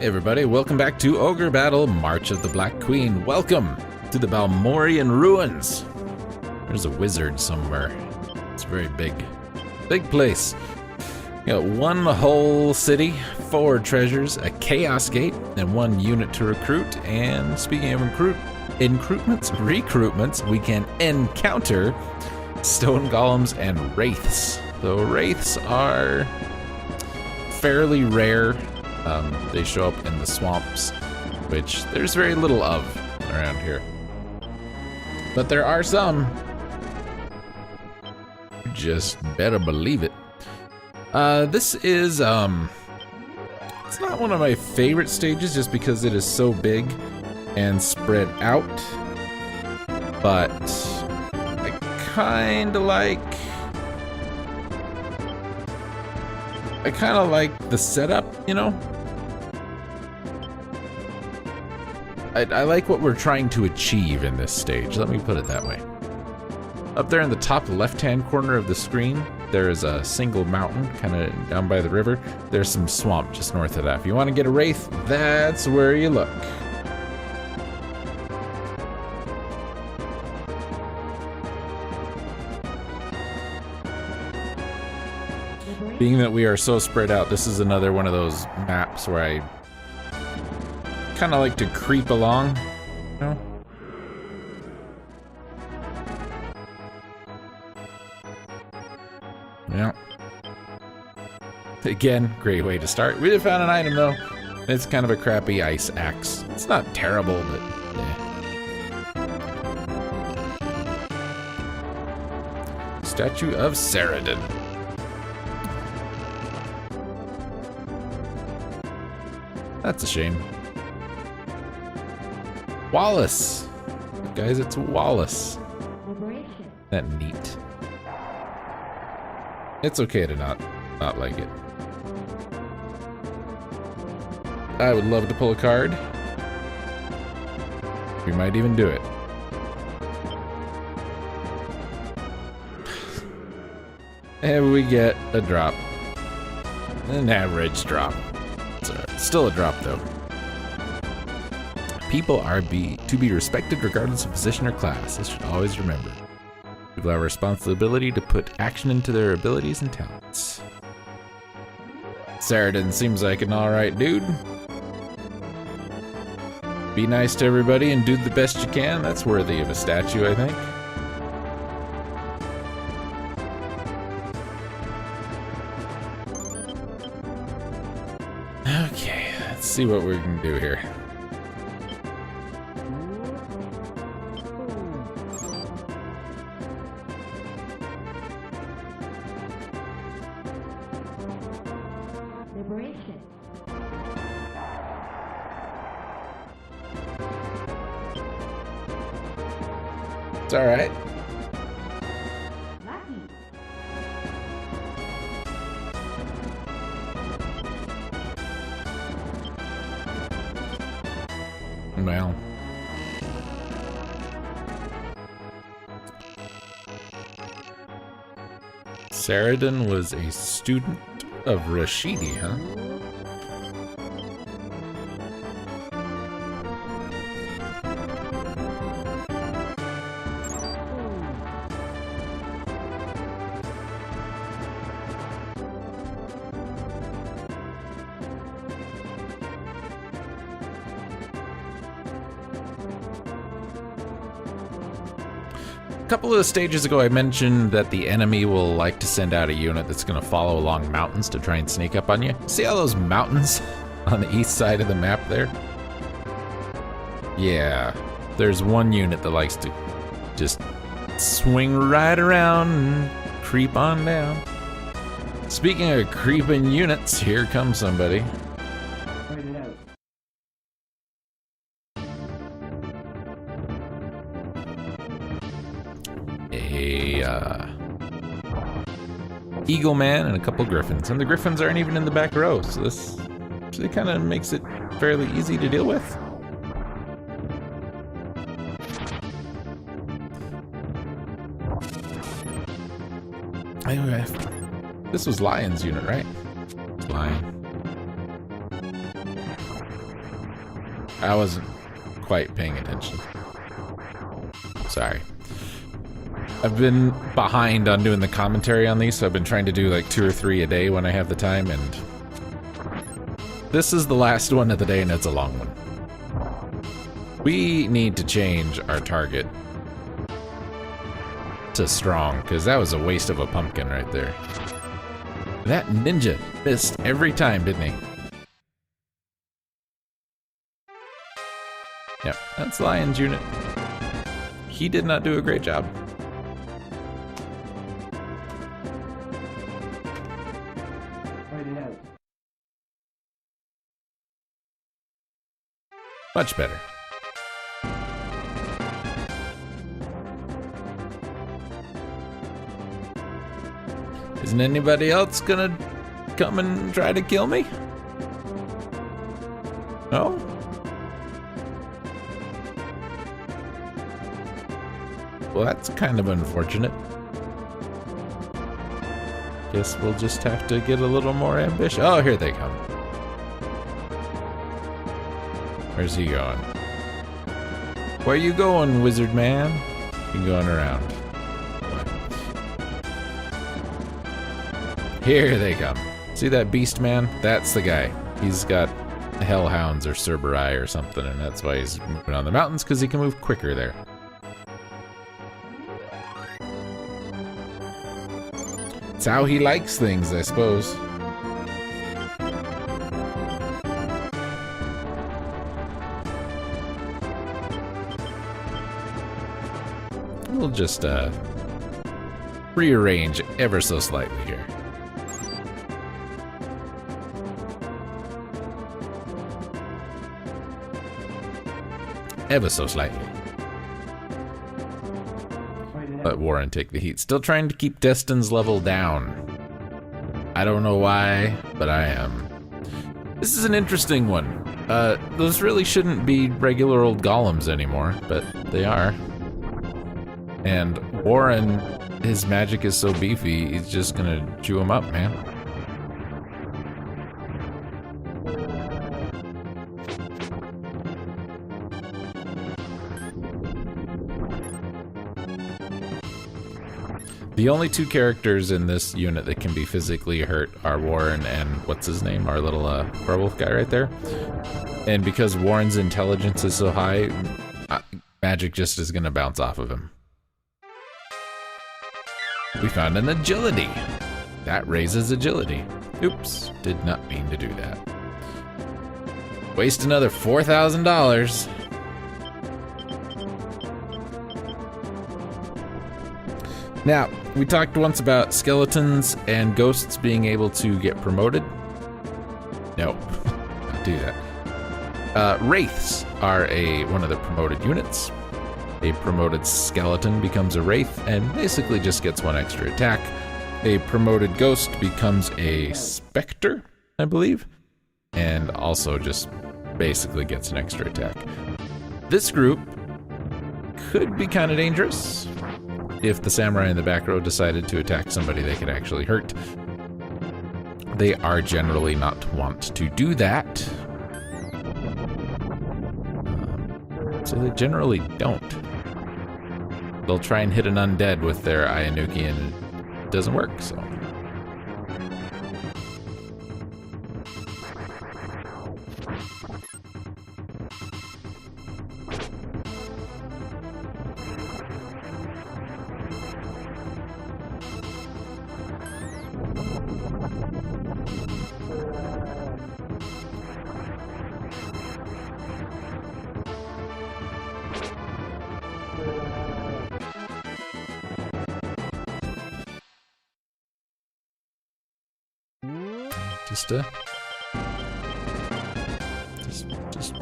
Hey everybody, welcome back to Ogre Battle March of the Black Queen. Welcome to the Balmorian Ruins. There's a wizard somewhere. It's very big. Big place. You got one whole city, 4 treasures, a chaos gate, and 1 unit to recruit. And speaking of recruitments, we can encounter stone golems and wraiths. The wraiths are fairly rare. They show up in the swamps, which there's very little of around here. But there are some. Just better believe it. This is, it's not one of my favorite stages just because it is so big and spread out. But I kinda like the setup, you know? I like what we're trying to achieve in this stage, let me put it that way. Up there in the top left-hand corner of the screen, there is a single mountain, kind of down by the river. There's some swamp just north of that. If you want to get a wraith, that's where you look. Being that we are so spread out, this is another one of those maps where I kind of like to creep along, you know? Yeah. Again, great way to start. We just found an item though. It's kind of a crappy ice axe. It's not terrible, but yeah. Statue of Saradin. That's a shame. Wallace! Guys, it's Wallace. That neat. It's okay to not like it. I would love to pull a card. We might even do it. And we get a drop. An average drop. It's still a drop though. People are to be respected regardless of position or class. This should always remember. People have a responsibility to put action into their abilities and talents. Saradin seems like an alright dude. Be nice to everybody and do the best you can. That's worthy of a statue, I think. Okay, let's see what we can do here. It's all right. Well. Saradin was a student of Rashidi, huh? A couple of stages ago I mentioned that the enemy will like to send out a unit that's going to follow along mountains to try and sneak up on you. See all those mountains on the east side of the map there? Yeah, there's one unit that likes to just swing right around and creep on down. Speaking of creeping units, here comes somebody. Eagle Man and a couple griffins, and the griffins aren't even in the back row, so this actually kind of makes it fairly easy to deal with. Anyway, this was Lion's unit, right? It's Lion. I wasn't quite paying attention. Sorry. I've been behind on doing the commentary on these, so I've been trying to do like 2 or 3 a day when I have the time, and this is the last one of the day, and it's a long one. We need to change our target to strong, because that was a waste of a pumpkin right there. That ninja missed every time, didn't he? Yep, that's Lion's unit. He did not do a great job. Much better. Isn't anybody else gonna come and try to kill me? No? Well, that's kind of unfortunate. Guess we'll just have to get a little more ambitious. Oh, here they come. Where's he going? Where you going, wizard man? You're going around. Here they come. See that beast man? That's the guy. He's got hellhounds or Cerberus or something, and that's why he's moving on the mountains, because he can move quicker there. It's how he likes things, I suppose. We'll just rearrange ever so slightly here. Ever so slightly. Let Warren take the heat. Still trying to keep Destin's level down. I don't know why, but I am. This is an interesting one. Those really shouldn't be regular old golems anymore, but they are. And Warren, his magic is so beefy, he's just gonna chew him up, man. The only 2 characters in this unit that can be physically hurt are Warren and what's his name? Our little werewolf guy right there. And because Warren's intelligence is so high, magic just is gonna bounce off of him. We found an agility. That raises agility. Oops, did not mean to do that. Waste another $4,000. Now, we talked once about skeletons and ghosts being able to get promoted. No, don't do that. Wraiths are one of the promoted units. A promoted skeleton becomes a wraith and basically just gets 1 extra attack. A promoted ghost becomes a specter, I believe, and also just basically gets an extra attack. This group could be kind of dangerous. If the samurai in the back row decided to attack somebody they could actually hurt. They are generally not wont to do that. So they generally don't. They'll try and hit an undead with their Ayanuki and it doesn't work, so. Just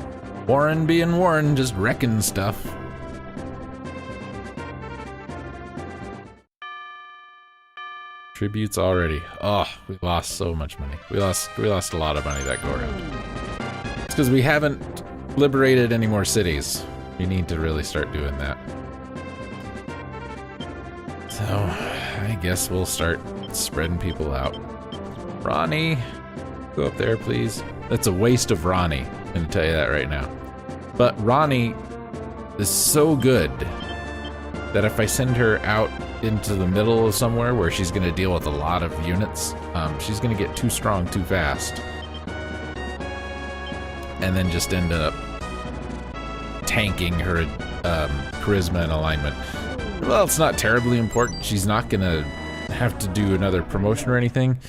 Warren being Warren, just wrecking stuff. Tributes already. Oh, we lost so much money. We lost a lot of money that go around. It's because we haven't liberated any more cities. We need to really start doing that. So, I guess we'll start spreading people out. Ronnie, go up there, please. That's a waste of Ronnie. I'm gonna tell you that right now. But Ronnie is so good that if I send her out into the middle of somewhere where she's going to deal with a lot of units, she's going to get too strong too fast. And then just end up tanking her charisma and alignment. Well, it's not terribly important. She's not going to have to do another promotion or anything.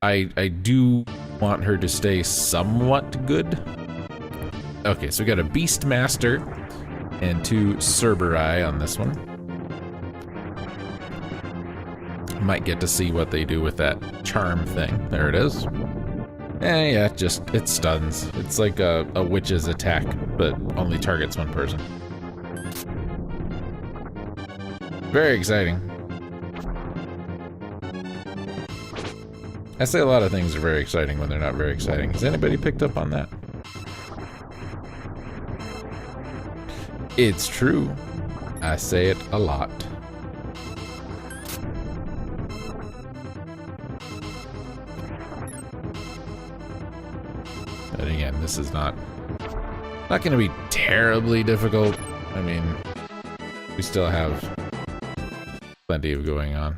I do want her to stay somewhat good. Okay, so we got a Beastmaster and 2 Cerberus on this one. Might get to see what they do with that charm thing. There it is. Yeah, it stuns. It's like a witch's attack, but only targets one person. Very exciting. I say a lot of things are very exciting when they're not very exciting. Has anybody picked up on that? It's true. I say it a lot. But again, this is not going to be terribly difficult. I mean, we still have plenty of going on.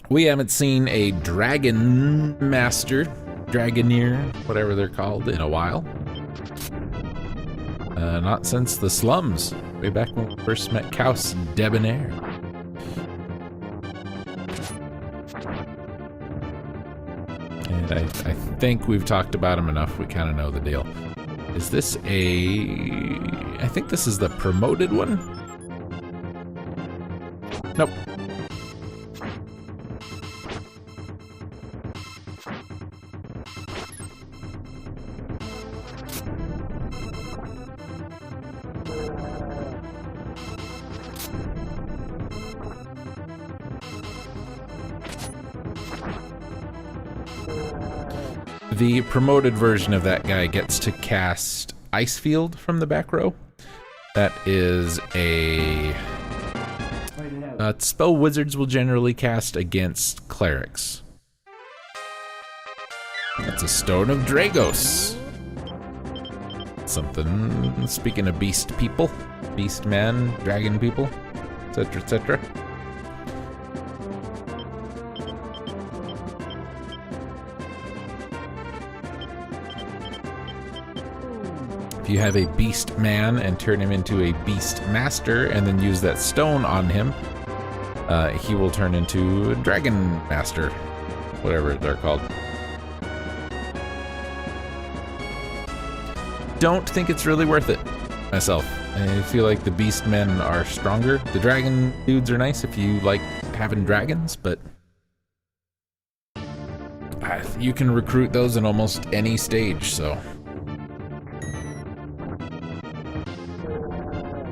We haven't seen a Dragon Master, Dragoneer, whatever they're called, in a while. Not since the slums, way back when we first met Kaus Debonair. And I think we've talked about him enough, we kind of know the deal. Is this I think this is the promoted one? Nope. The promoted version of that guy gets to cast Ice Field from the back row. That is a spell wizards will generally cast against clerics. That's a Stone of Dragos. Something, speaking of beast people, beast man, dragon people, etc., etc. If you have a beast man and turn him into a beast master and then use that stone on him, he will turn into a dragon master, whatever they're called. Don't think it's really worth it myself. I feel like the beast men are stronger. The dragon dudes are nice if you like having dragons, but you can recruit those in almost any stage, so.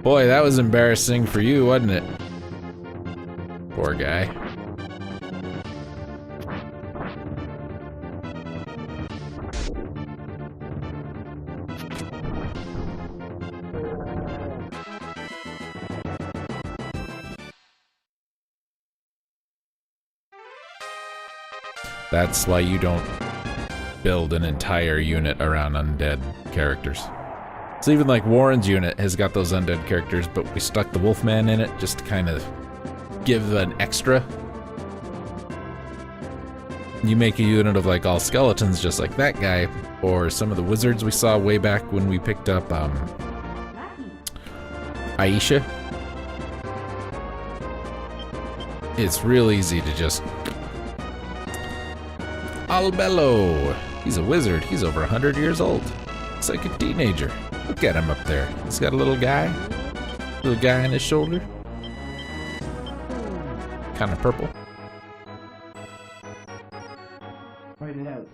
Boy, that was embarrassing for you, wasn't it? Poor guy. That's why you don't build an entire unit around undead characters. So even like Warren's unit has got those undead characters, but we stuck the Wolfman in it just to kind of give an extra. You make a unit of like all skeletons just like that guy, or some of the wizards we saw way back when we picked up Aisha. It's real easy to just Albello. He's a wizard. He's over 100 years old. Looks like a teenager. Look at him up there. He's got a little guy on his shoulder. Kind of purple. Write it out.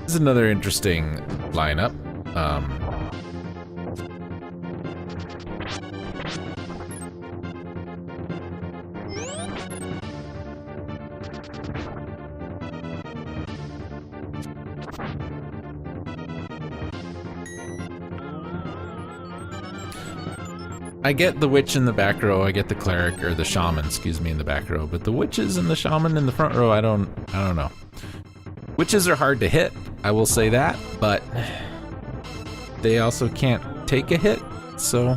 This is another interesting lineup. I get the witch in the back row, I get the cleric, or the shaman, excuse me, in the back row, but the witches and the shaman in the front row, I don't know. Witches are hard to hit, I will say that, but they also can't take a hit, so,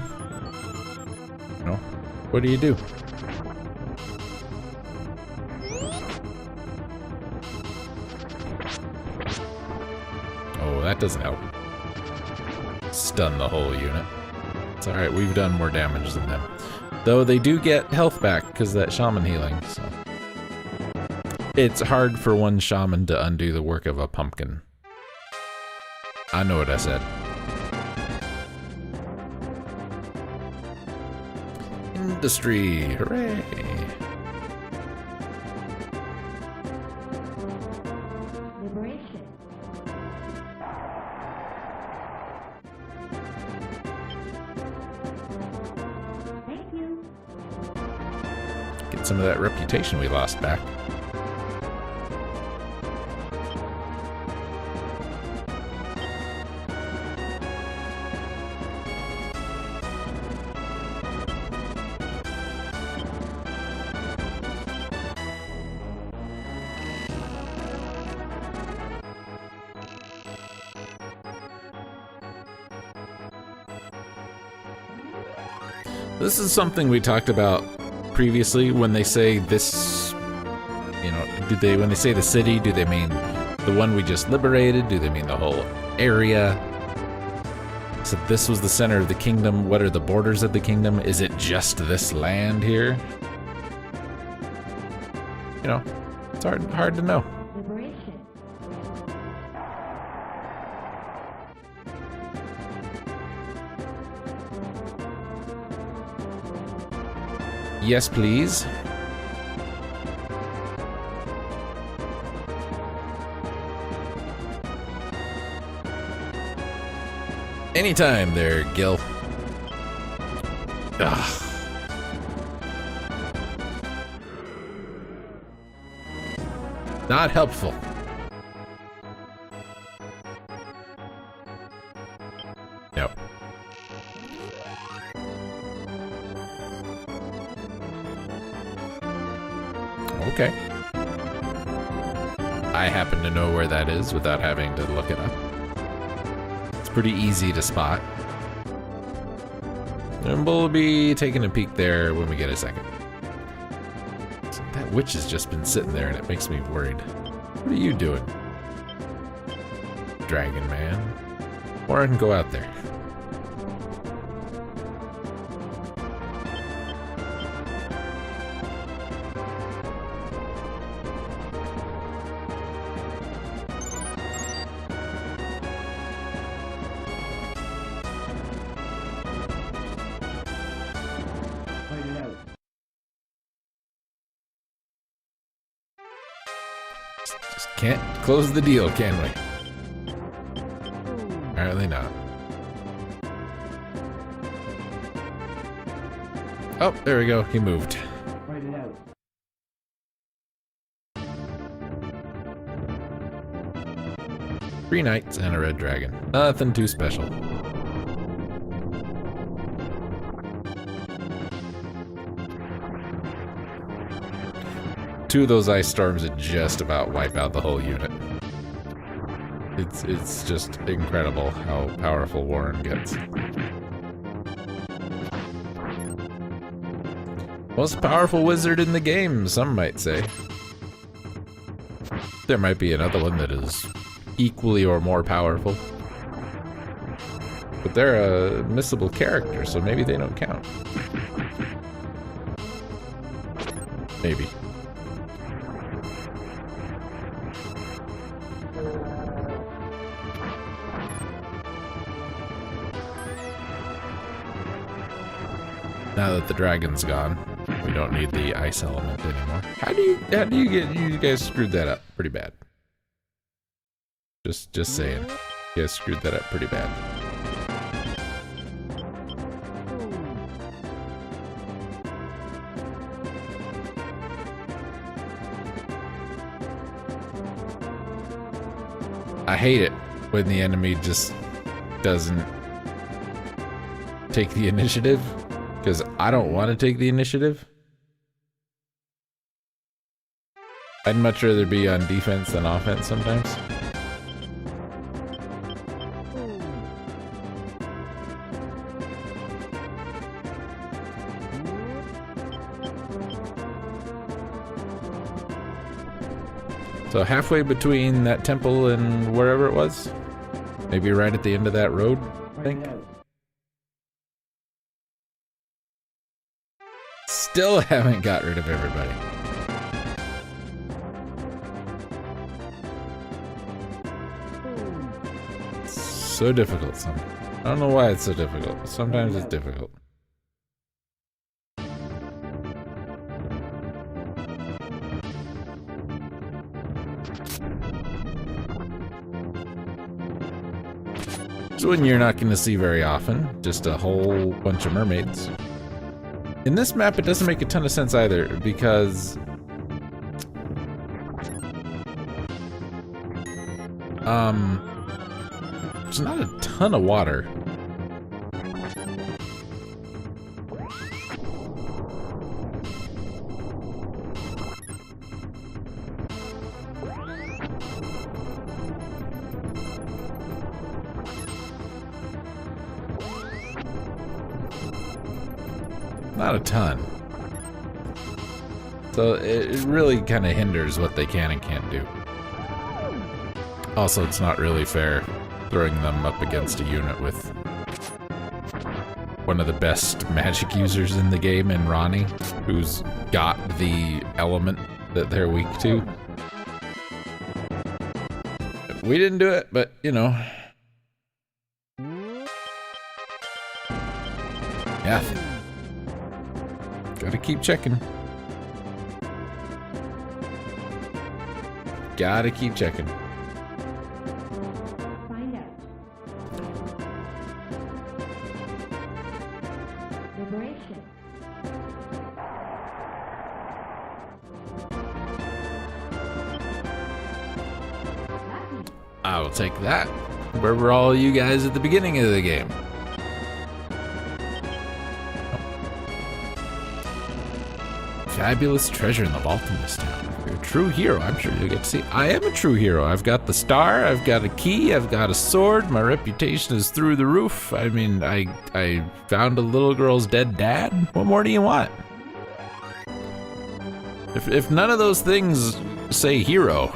you know, what do you do? Oh, that doesn't help. Stun the whole unit. It's alright, we've done more damage than them. Though they do get health back because that shaman healing, so. It's hard for one shaman to undo the work of a pumpkin. I know what I said. Industry, hooray! Liberation. Thank you. Get some of that reputation we lost back. This is something we talked about previously when they say this, you know, when they say the city, do they mean the one we just liberated? Do they mean the whole area? So this was the center of the kingdom. What are the borders of the kingdom? Is it just this land here? You know, it's hard to know. Liberation. Yes, please. Anytime there, Gil. Ugh. Not helpful. Nope. Okay. I happen to know where that is without having to look it up. It's pretty easy to spot. And we'll be taking a peek there when we get a second. That witch has just been sitting there and it makes me worried. What are you doing? Dragon Man. Or I can go out there. Fight it out. Just can't close the deal, can we? Apparently not. Oh, there we go. He moved. Fight it out. Three knights and a red dragon. Nothing too special. Two of those ice storms would just about wipe out the whole unit. It's just incredible how powerful Warren gets. Most powerful wizard in the game, some might say. There might be another one that is equally or more powerful. But they're a missable character, so maybe they don't count. Maybe. Now that the dragon's gone, we don't need the ice element anymore. How do you guys screwed that up pretty bad? Just saying. You guys screwed that up pretty bad. I hate it when the enemy just doesn't take the initiative. Because I don't want to take the initiative. I'd much rather be on defense than offense sometimes. So halfway between that temple and wherever it was. Maybe right at the end of that road, I think. Still haven't got rid of everybody. So difficult sometimes. I don't know why it's so difficult, but sometimes it's difficult. It's one you're not going to see very often, just a whole bunch of mermaids. In this map, it doesn't make a ton of sense either, because there's not a ton of water. Not a ton. So it really kind of hinders what they can and can't do. Also, it's not really fair throwing them up against a unit with one of the best magic users in the game in Ronnie, who's got the element that they're weak to. We didn't do it, but you know. Yeah. Gotta keep checking. Gotta keep checking. Find out. Liberation. Lucky. I will take that. Where were all you guys at the beginning of the game? Fabulous treasure in the vault in this town. If you're a true hero, I'm sure you'll get to see. I am a true hero. I've got the star, I've got a key, I've got a sword, my reputation is through the roof. I mean, I found a little girl's dead dad. What more do you want? If none of those things say hero,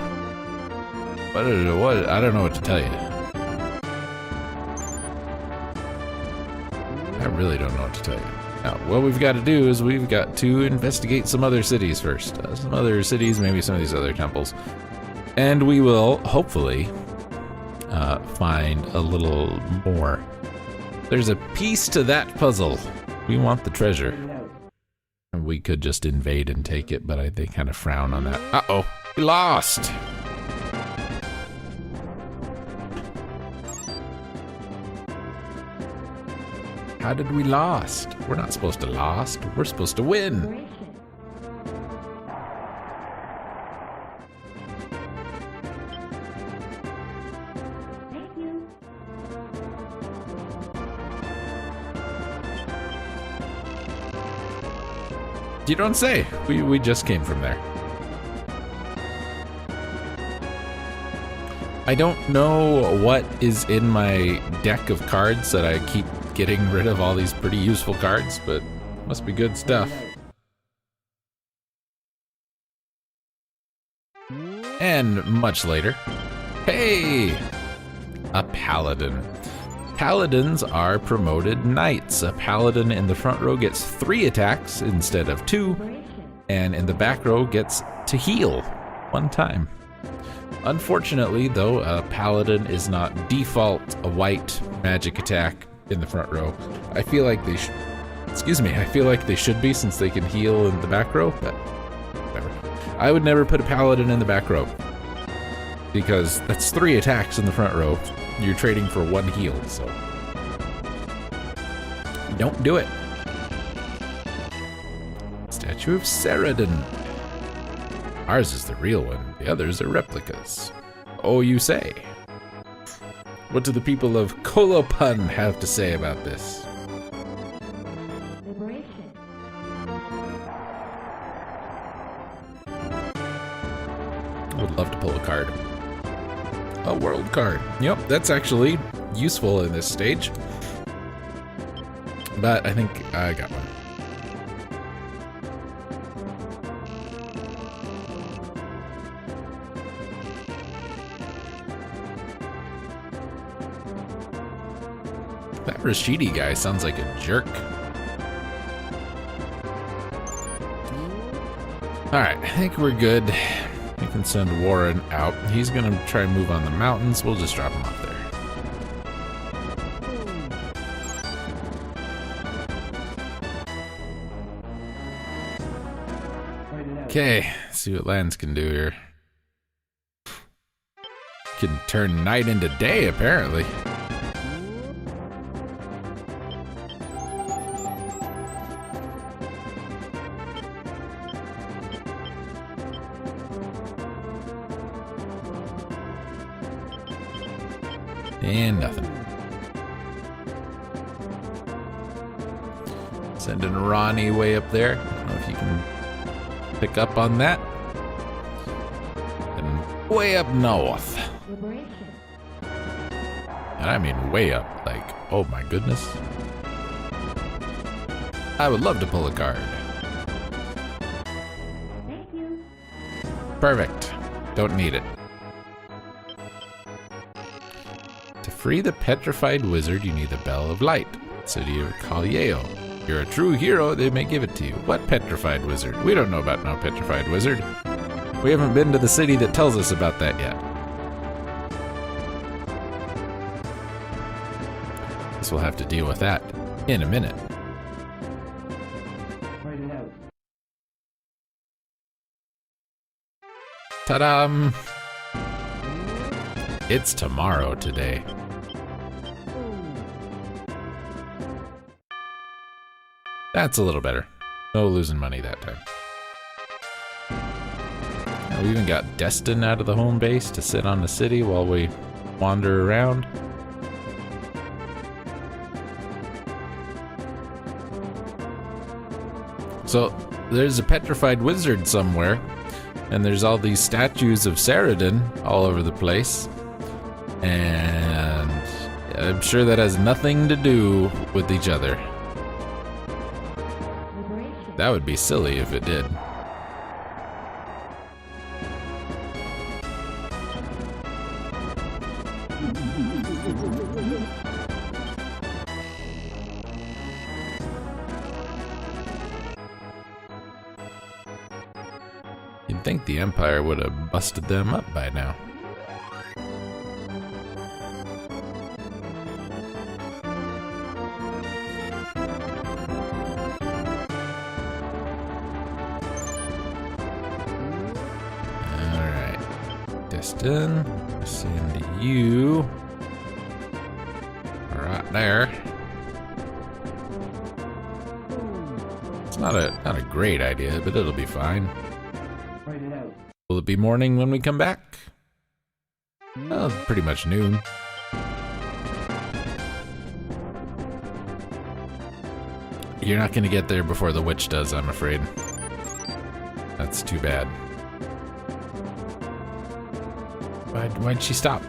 what I don't know what to tell you. I really don't know what to tell you. Now, what we've got to do is we've got to investigate some other cities first. Some other cities, maybe some of these other temples. And we will, hopefully, find a little more. There's a piece to that puzzle. We want the treasure. And we could just invade and take it, but they kind of frown on that. Uh-oh, we lost! How did we lost? We're not supposed to lost. We're supposed to win. Liberation. Thank you. You don't say. We just came from there. I don't know what is in my deck of cards that I keep getting rid of all these pretty useful cards, but must be good stuff. And much later, hey, a paladin. Paladins are promoted knights. A paladin in the front row gets 3 attacks instead of 2, Liberation. and in the back row gets to heal 1 time. Unfortunately, though, a paladin is not default a white magic attack in the front row. I feel like they should. Excuse me. I feel like they should be, since they can heal in the back row. But whatever. I would never put a paladin in the back row, because that's 3 attacks in the front row. You're trading for 1 heal, so don't do it. Statue of Saradin. Ours is the real one. The others are replicas. Oh, you say? What do the people of Kolopun have to say about this? Liberation. Would love to pull a card. A world card. Yep, that's actually useful in this stage. But I think I got one. That Rashidi guy sounds like a jerk. Alright, I think we're good. We can send Warren out. He's gonna try and move on the mountains. We'll just drop him off there. Okay, see what lands can do here. Can turn night into day, apparently. And nothing. Sending Ronnie way up there. I don't know if you can pick up on that. And way up north. Liberation. And I mean way up. Like, oh my goodness. I would love to pull a card. Thank you. Perfect. Don't need it. To free the petrified wizard, you need the Bell of Light, City of Calieo. If you're a true hero, they may give it to you. What petrified wizard? We don't know about no petrified wizard. We haven't been to the city that tells us about that yet. Guess we'll have to deal with that in a minute. Fight it out. Ta-da! It's tomorrow today. That's a little better. No losing money that time. We even got Destin out of the home base to sit on the city while we wander around. So there's a petrified wizard somewhere, and there's all these statues of Saradin all over the place. And I'm sure that has nothing to do with each other. Liberation. That would be silly if it did. You'd think the Empire would have busted them up by now. Destin, send you right there. It's not a great idea, but it'll be fine. Fight it out. Will it be morning when we come back? Well, pretty much noon. You're not gonna get there before the witch does, I'm afraid. That's too bad. Why'd she stop?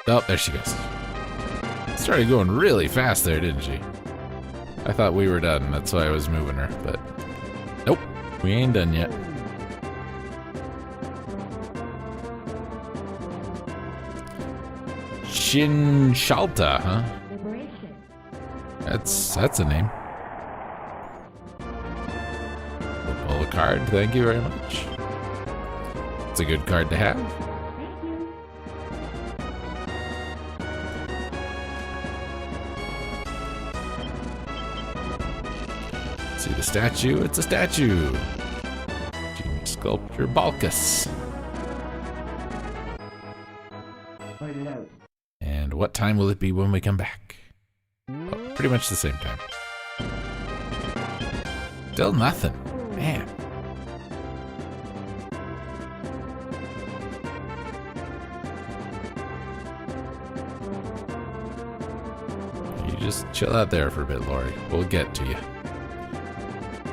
Oh, there she goes. Started going really fast there, didn't she? I thought we were done. That's why I was moving her, but nope, we ain't done yet. Shinshalta, huh? Liberation. That's a name. We'll pull a card. Thank you very much. It's a good card to have. Thank you. See the statue? It's a statue. Gene sculptor Balkus. Fight it out. And what time will it be when we come back? Oh, pretty much the same time. Still nothing. Man. You just chill out there for a bit, Lori. We'll get to you.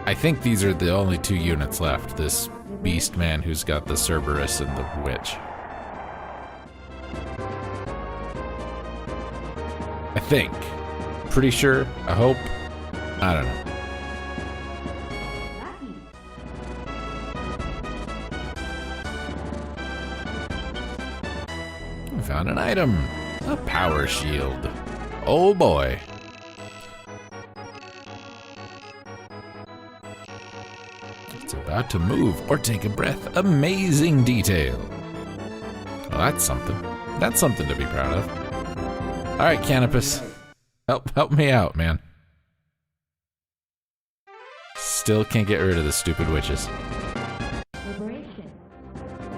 I think these are the only 2 units left. This beast man who's got the Cerberus and the witch. I think. Pretty sure. I hope. I don't know. Lucky. We found an item. A power shield. Oh boy. It's about to move or take a breath. Amazing detail. Well, that's something. That's something to be proud of. All right, Canopus. Help me out, man. Still can't get rid of the stupid witches. Liberation.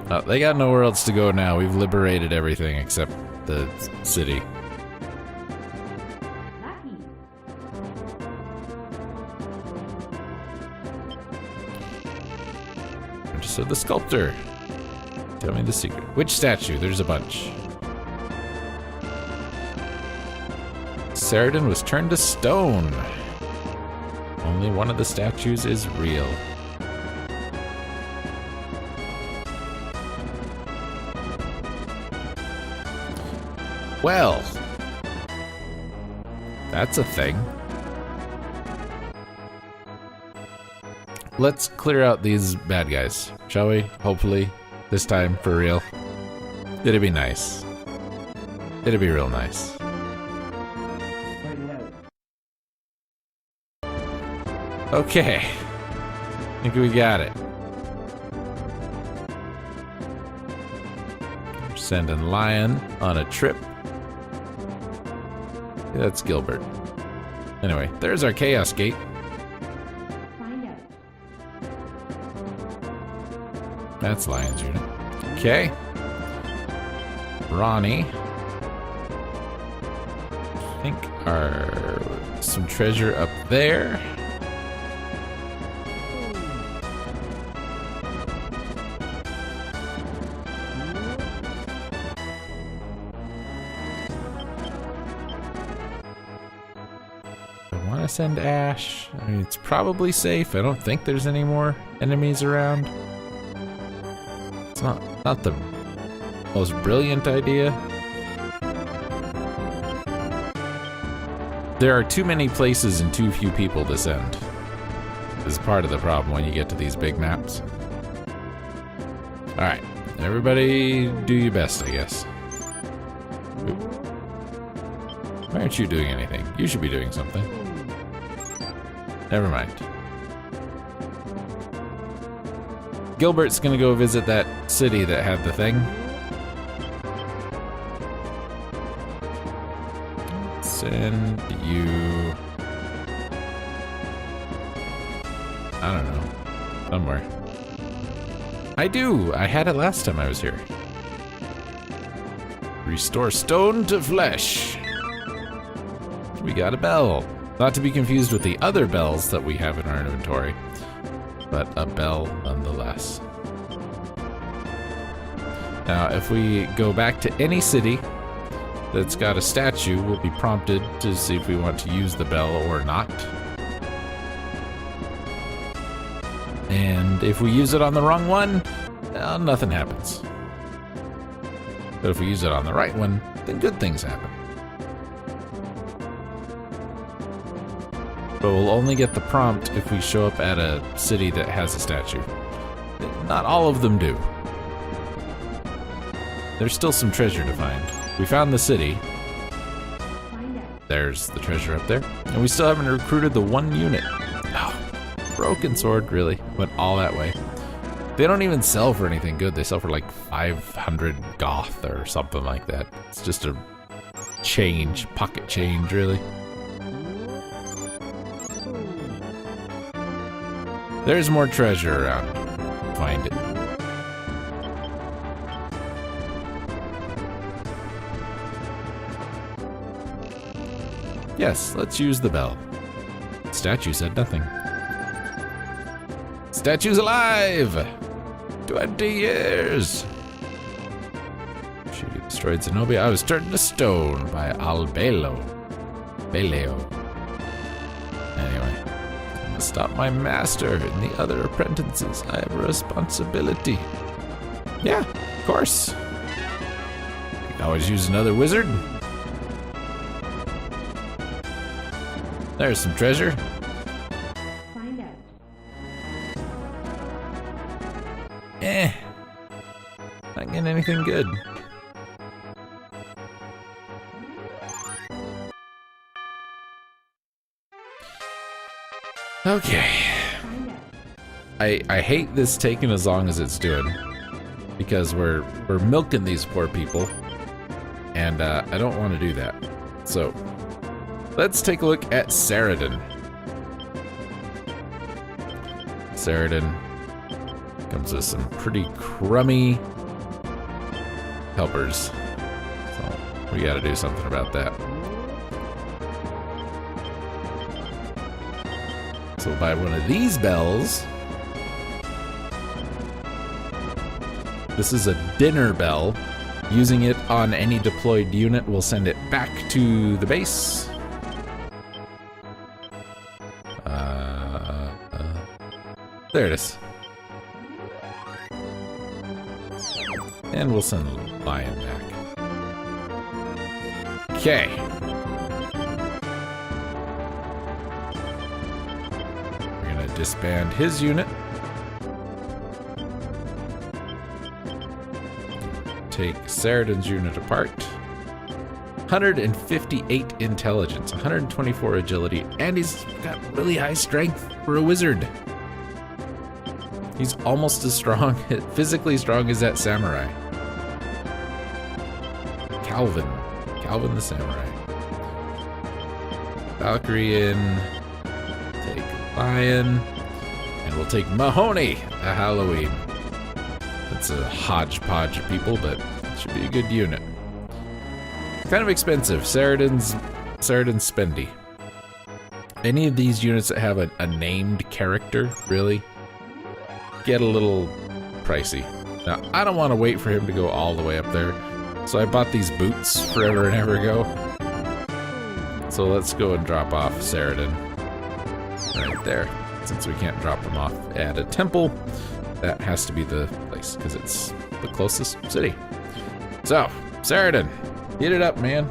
Oh, they got nowhere else to go now. We've liberated everything except the city. Lucky. So the sculptor. Tell me the secret. Which statue? There's a bunch. Ceradan was turned to stone. Only one of the statues is real. Well, that's a thing. Let's clear out these bad guys, shall we? Hopefully, this time for real. It'd be nice. It'd be real nice. Fight it out. Okay. I think we got it. We're sending Lion on a trip. Yeah, that's Gilbert. Anyway, there's our Chaos Gate. Find out. That's Lion's unit. Okay. Ronnie. I think some treasure up there. I want to send Ash. I mean, it's probably safe. I don't think there's any more enemies around. It's not the most brilliant idea. There are too many places and too few people to send. This is part of the problem when you get to these big maps. Alright, everybody do your best, I guess. Oop. Why aren't you doing anything? You should be doing something. Never mind. Gilbert's gonna go visit that city that had the thing. Send you... I don't know. Somewhere. I do! I had it last time I was here. Restore stone to flesh. We got a bell. Not to be confused with the other bells that we have in our inventory, but a bell nonetheless. Now, if we go back to any city that's got a statue, we'll be prompted to see if we want to use the bell or not. And if we use it on the wrong one, well, nothing happens. But if we use it on the right one, then good things happen. But we'll only get the prompt if we show up at a city that has a statue. Not all of them do. There's still some treasure to find. We found the city. Find out. There's the treasure up there. And we still haven't recruited the one unit. Oh, broken sword, really. Went all that way. They don't even sell for anything good. They sell for like 500 goth or something like that. It's just a change, pocket change, really. There's more treasure around. Find it. Yes, let's use the bell. Statue said nothing. Statue's alive! 20 years! She destroyed Zenobia. I was turned to stone by Albelo. Beleo. Anyway, Stop my master and the other apprentices. I have a responsibility. Yeah, of course. You can always use another wizard. There's some treasure. Find out. Not getting anything good. Okay. Find out. I hate this taking as long as it's doing because we're milking these poor people, and I don't want to do that. So let's take a look at Saradin. Saradin comes with some pretty crummy helpers, so we got to do something about that. So we'll buy one of these bells. This is a dinner bell. Using it on any deployed unit will send it back to the base. There it is. And we'll send the lion back. Okay. We're gonna disband his unit. Take Saradin's unit apart. 158 intelligence, 124 agility, and he's got really high strength for a wizard. He's almost as strong, physically strong as that samurai. Calvin the samurai. Valkyrie in. Take Lion. And we'll take Mahoney, a Halloween. It's a hodgepodge of people, but it should be a good unit. Kind of expensive. Saradin's spendy. Any of these units that have a named character, really, get a little pricey. Now, I don't want to wait for him to go all the way up there, so I bought these boots forever and ever ago. So let's go and drop off Saradin right there. Since we can't drop him off at a temple, that has to be the place, because it's the closest city. So, Saradin, get it up, man.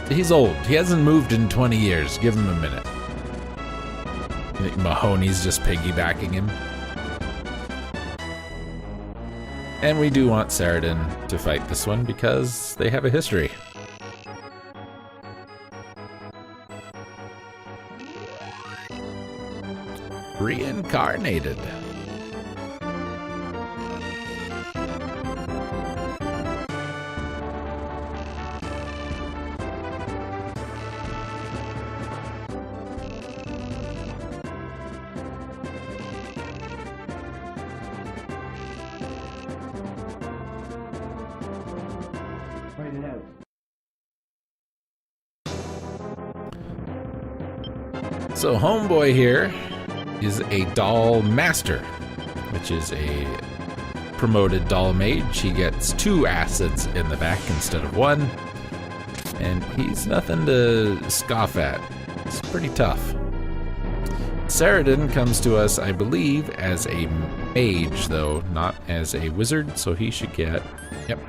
He's old. He hasn't moved in 20 years. Give him a minute. You think Mahoney's just piggybacking him? And we do want Saradin to fight this one because they have a history. Reincarnated. Find it out. So homeboy here is a doll master, which is a promoted doll mage. He gets 2 acids in the back instead of 1, and he's nothing to scoff at. It's pretty tough. Saradin comes to us, I believe, as a mage, though not as a wizard, so he should get, yep,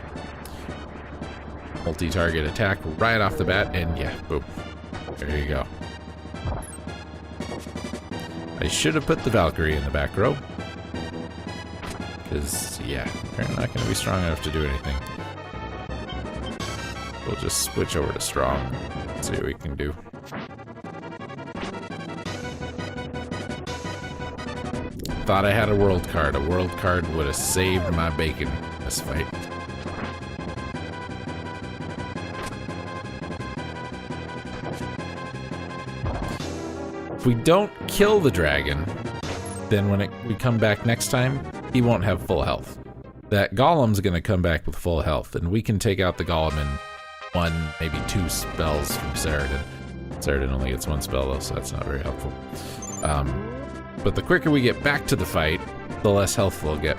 multi-target attack right off the bat, and yeah, boom. There you go. I should have put the Valkyrie in the back row. Because, yeah, they're not going to be strong enough to do anything. We'll just switch over to strong. See what we can do. Thought I had a world card. A world card would have saved my bacon this fight. If we don't kill the dragon, then when we come back next time, he won't have full health. That golem's gonna come back with full health, and we can take out the golem in 1, maybe 2 spells from Saradin. Ceradan only gets one spell though, so that's not very helpful. But the quicker we get back to the fight, the less health we'll get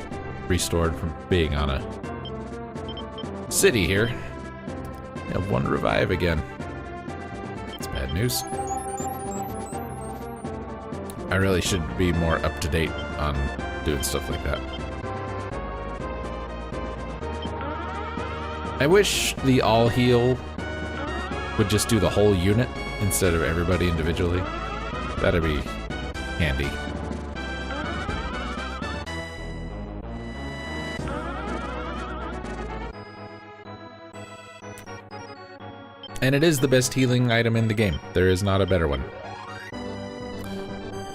restored from being on a city here. We have one revive again. That's bad news. I really should be more up to date on doing stuff like that. I wish the all heal would just do the whole unit instead of everybody individually. That'd be handy. And it is the best healing item in the game. There is not a better one.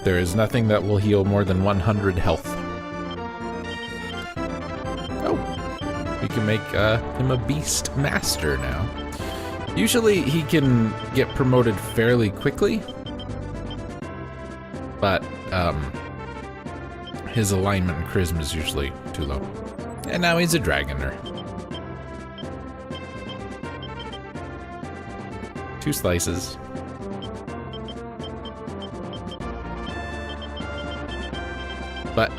There is nothing that will heal more than 100 health. Oh, we can make him a beast master now. Usually he can get promoted fairly quickly, but his alignment and charisma is usually too low. And now he's a dragoner. 2 slices. But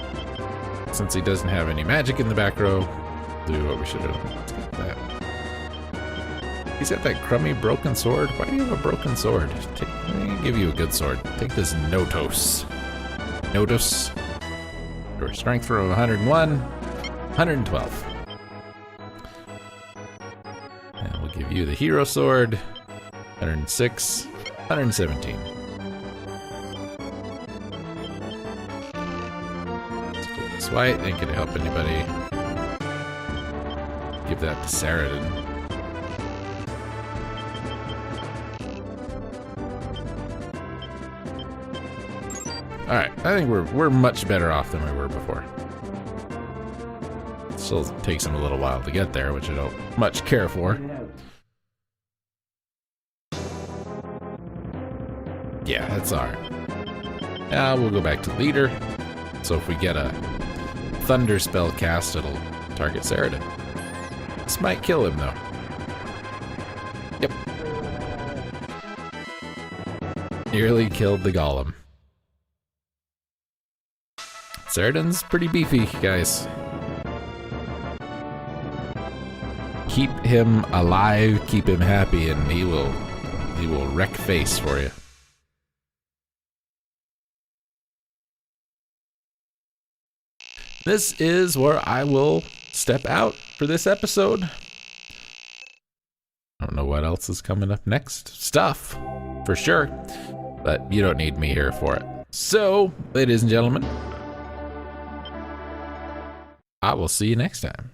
since he doesn't have any magic in the back row, do what we should have done. Let's get that. He's got that crummy broken sword. Why do you have a broken sword? Let me give you a good sword. Take this Notos. Notos. Your strength from 101, 112. And we'll give you the hero sword. 106, 117. Let's put this white. Ain't gonna help anybody. Give that to Ceradan. Alright, I think we're much better off than we were before. Still takes him a little while to get there, which I don't much care for. Yeah, that's alright. Now we'll go back to leader. So if we get a thunder spell cast, it'll target Ceradan. This might kill him though. Yep. Nearly killed the golem. Ceradan's pretty beefy, guys. Keep him alive, keep him happy, and he will wreck face for you. This is where I will step out for this episode. I don't know what else is coming up next. Stuff, for sure. But you don't need me here for it. So, ladies and gentlemen, I will see you next time.